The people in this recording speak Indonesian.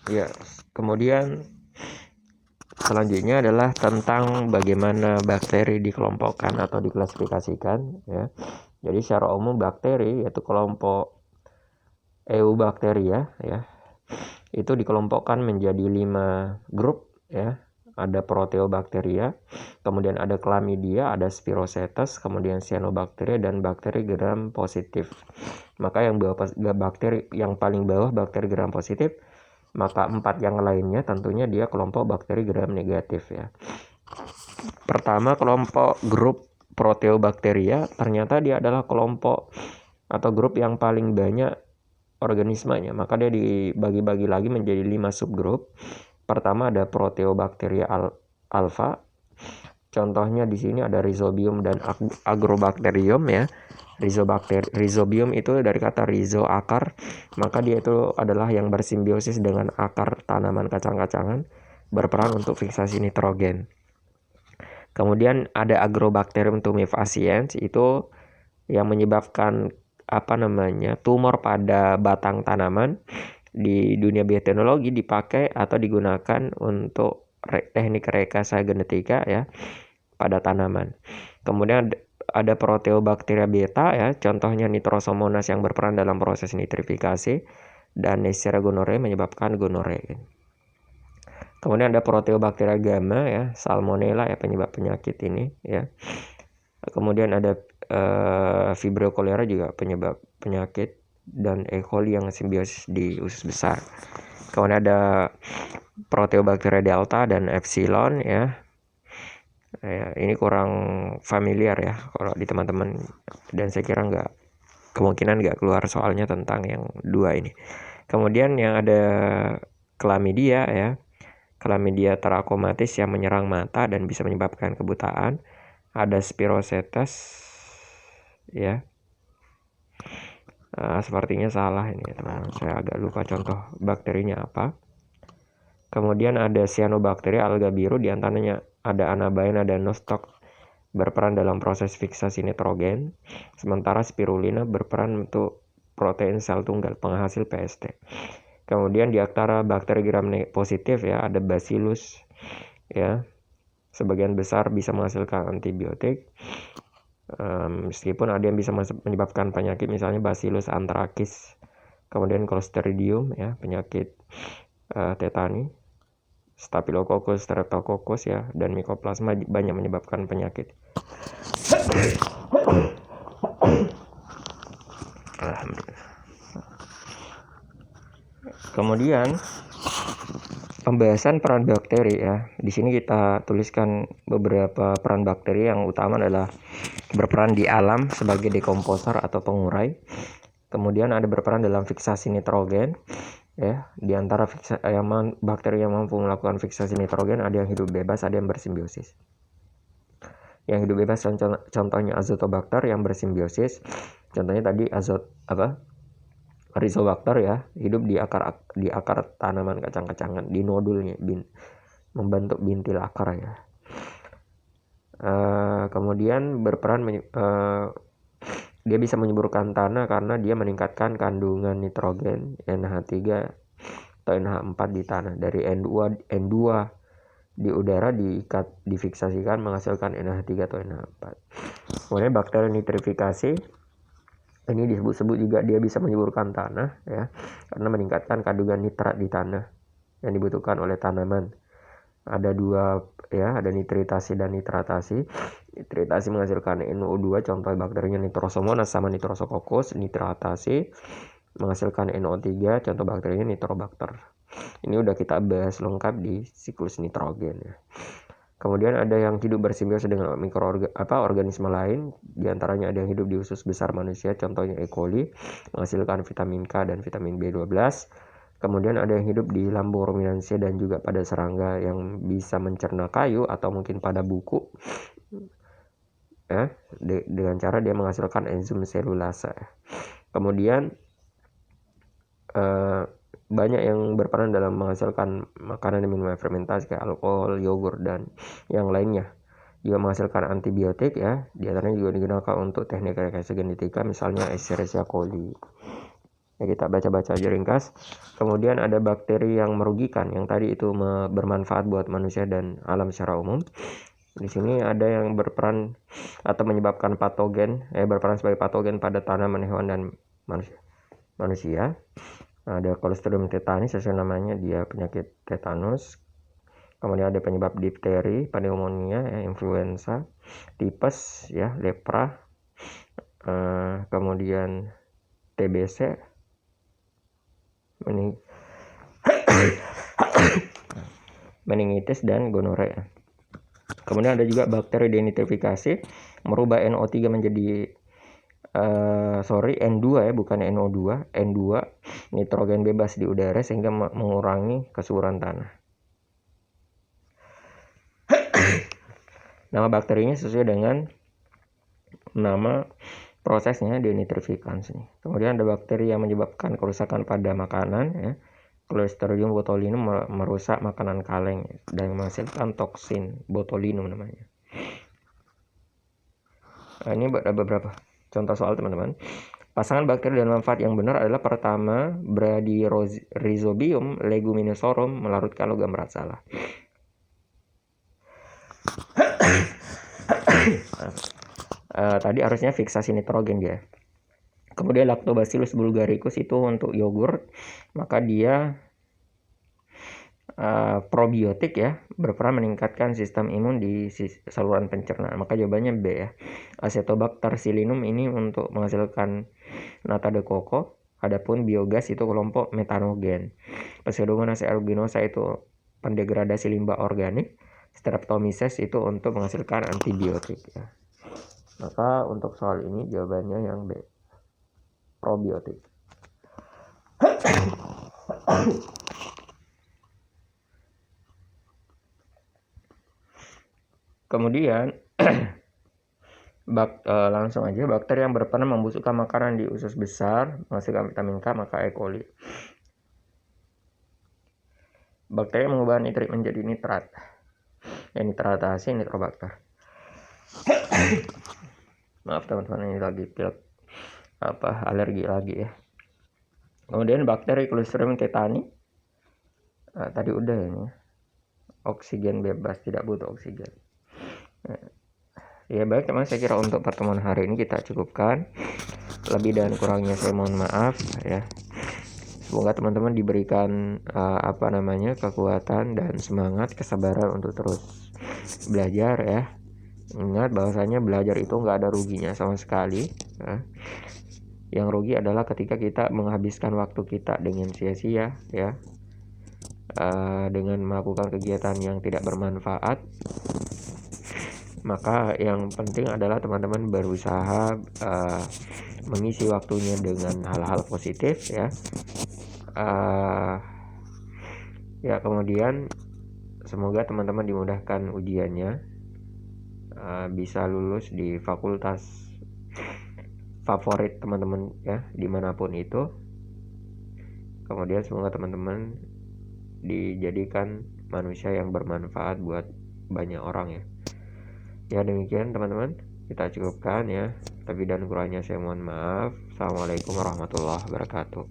Ya, kemudian selanjutnya adalah tentang bagaimana bakteri dikelompokkan atau diklasifikasikan ya. Jadi secara umum bakteri yaitu kelompok Eubacteria ya. Itu dikelompokkan menjadi 5 grup ya. Ada Proteobacteria, kemudian ada Chlamydia, ada Spirochetes, kemudian Cyanobacteria dan bakteri gram positif. Maka yang bakteri yang paling bawah bakteri gram positif, maka 4 yang lainnya tentunya dia kelompok bakteri gram negatif ya. Pertama, kelompok grup Proteobacteria ternyata dia adalah kelompok atau grup yang paling banyak organismenya, maka dia dibagi-bagi lagi menjadi 5 subgrup. Pertama ada Proteobacteria alpha. Contohnya di sini ada Rhizobium dan Agrobacterium ya. Rhizobium itu dari kata rhizo akar, maka dia itu adalah yang bersimbiosis dengan akar tanaman kacang-kacangan, berperan untuk fiksasi nitrogen. Kemudian ada Agrobacterium tumefaciens, itu yang menyebabkan tumor pada batang tanaman. Di dunia bioteknologi dipakai atau digunakan untuk teknik rekayasa genetika ya pada tanaman. Kemudian ada Proteobacteria beta ya, contohnya Nitrosomonas yang berperan dalam proses nitrifikasi, dan Neisseria gonorrhoeae menyebabkan gonorrhea. Kemudian ada Proteobacteria gamma ya, Salmonella ya penyebab penyakit ini ya. Kemudian ada Vibrio cholera juga penyebab penyakit, dan E. coli yang simbiosis di usus besar. Kemudian ada Proteobacteria delta dan epsilon ya. Ini kurang familiar ya kalau di teman-teman, dan saya kira kemungkinan nggak keluar soalnya tentang yang 2 ini. Kemudian yang ada Chlamydia ya. Chlamydia trachomatis yang menyerang mata dan bisa menyebabkan kebutaan. Ada Spirochetes ya. Sepertinya salah ini teman-teman, saya agak lupa contoh bakterinya apa. Kemudian ada Cyanobacteria alga biru, diantaranya ada Anabaena dan Nostoc berperan dalam proses fiksasi nitrogen, sementara Spirulina berperan untuk protein sel tunggal penghasil PST. Kemudian di antara bakteri gram positif ya ada Bacillus ya, sebagian besar bisa menghasilkan antibiotik. Meskipun ada yang bisa menyebabkan penyakit, misalnya Bacillus anthracis, kemudian Clostridium ya, penyakit tetani, Staphylococcus, Streptococcus ya, dan Mycoplasma banyak menyebabkan penyakit. Kemudian pembahasan peran bakteri ya. Di sini kita tuliskan beberapa peran bakteri. Yang utama adalah berperan di alam sebagai dekomposer atau pengurai. Kemudian ada berperan dalam fiksasi nitrogen ya. Di antara bakteri yang mampu melakukan fiksasi nitrogen ada yang hidup bebas, ada yang bersimbiosis. Yang hidup bebas contohnya Azotobacter yang bersimbiosis. Contohnya tadi Rhizobacter ya, hidup di akar tanaman kacang-kacangan, di nodulnya, membentuk bintil akar ya. Kemudian berperan dia bisa menyuburkan tanah karena dia meningkatkan kandungan nitrogen NH3 atau NH4 di tanah. Dari N2 di udara difiksasikan menghasilkan NH3 atau NH4. Kemudian bakteri nitrifikasi ini disebut juga dia bisa menyuburkan tanah ya, karena meningkatkan kandungan nitrat di tanah yang dibutuhkan oleh tanaman. Ada 2 ya, ada nitritasi dan nitratasi. Nitritasi menghasilkan NO2, contoh bakterinya Nitrosomonas sama Nitrosococcus. Nitratasi menghasilkan NO3, contoh bakterinya Nitrobacter. Ini udah kita bahas lengkap di siklus nitrogen ya. Kemudian ada yang hidup bersimbiosis dengan organisme lain, diantaranya ada yang hidup di usus besar manusia, contohnya E. coli, menghasilkan vitamin K dan vitamin B12. Kemudian ada yang hidup di lambung ruminansia dan juga pada serangga yang bisa mencerna kayu atau mungkin pada buku ya, dengan cara dia menghasilkan enzim selulasa. Kemudian banyak yang berperan dalam menghasilkan makanan dan minuman fermentasi kayak alkohol, yogurt, dan yang lainnya. Juga menghasilkan antibiotik ya, diantaranya juga digunakan untuk teknik rekayasa genetika, misalnya Escherichia coli ya kita baca-baca aja ringkas. Kemudian ada bakteri yang merugikan, yang tadi itu bermanfaat buat manusia dan alam secara umum. Di sini ada yang berperan atau menyebabkan patogen, berperan sebagai patogen pada tanaman, hewan, dan manusia. Ada Clostridium tetani, sesuai namanya, dia penyakit tetanus. Kemudian ada penyebab difteri, pneumonia, influenza, tipes, ya, lepra, kemudian TBC, meningitis, dan gonorea. Kemudian ada juga bakteri denitrifikasi, merubah NO3 menjadi N2 ya, bukan NO2, N2, nitrogen bebas di udara, sehingga mengurangi kesuburan tanah. Nama bakterinya sesuai dengan nama prosesnya, denitrifikasi. Kemudian ada bakteri yang menyebabkan kerusakan pada makanan, ya. Clostridium botulinum merusak makanan kaleng dan menghasilkan toksin botulinum namanya. Ini ada beberapa contoh soal, teman-teman. Pasangan bakteri dan manfaat yang benar adalah pertama, Bradyrhizobium leguminosarum melarutkan logam berat, salah. Tadi harusnya fiksasi nitrogen dia. Kemudian Lactobacillus bulgaricus itu untuk yogurt, maka dia probiotik ya, berperan meningkatkan sistem imun di saluran pencernaan, maka jawabannya B ya. Acetobacter psillinum ini untuk menghasilkan nata de coco, adapun biogas itu kelompok metanogen. Pseudomonas aeruginosa itu pendegradasi limbah organik, Streptomyces itu untuk menghasilkan antibiotik ya. Maka untuk soal ini jawabannya yang B, probiotik. Kemudian langsung aja, bakteri yang berperan membusukkan makanan di usus besar menghasilkan vitamin K, maka E. coli. Bakteri yang mengubah nitrit menjadi nitrat, nitratasi, nitrobakter. Maaf teman-teman, ini lagi alergi lagi ya. Kemudian bakteri Clostridium tetani, tadi udah ini, oksigen bebas, tidak butuh oksigen. Ya baik teman, saya kira untuk pertemuan hari ini kita cukupkan. Lebih dan kurangnya saya mohon maaf ya. Semoga teman-teman diberikan kekuatan dan semangat, kesabaran untuk terus belajar ya. Ingat bahwasanya belajar itu nggak ada ruginya sama sekali ya. Yang rugi adalah ketika kita menghabiskan waktu kita dengan sia-sia ya, dengan melakukan kegiatan yang tidak bermanfaat. Maka yang penting adalah teman-teman berusaha mengisi waktunya dengan hal-hal positif ya. Kemudian semoga teman-teman dimudahkan ujiannya, bisa lulus di fakultas favorit teman-teman ya, dimanapun itu. Kemudian semoga teman-teman dijadikan manusia yang bermanfaat buat banyak orang ya. Ya demikian teman-teman, kita cukupkan ya. Lebih dan kurangnya saya mohon maaf. Assalamualaikum warahmatullahi wabarakatuh.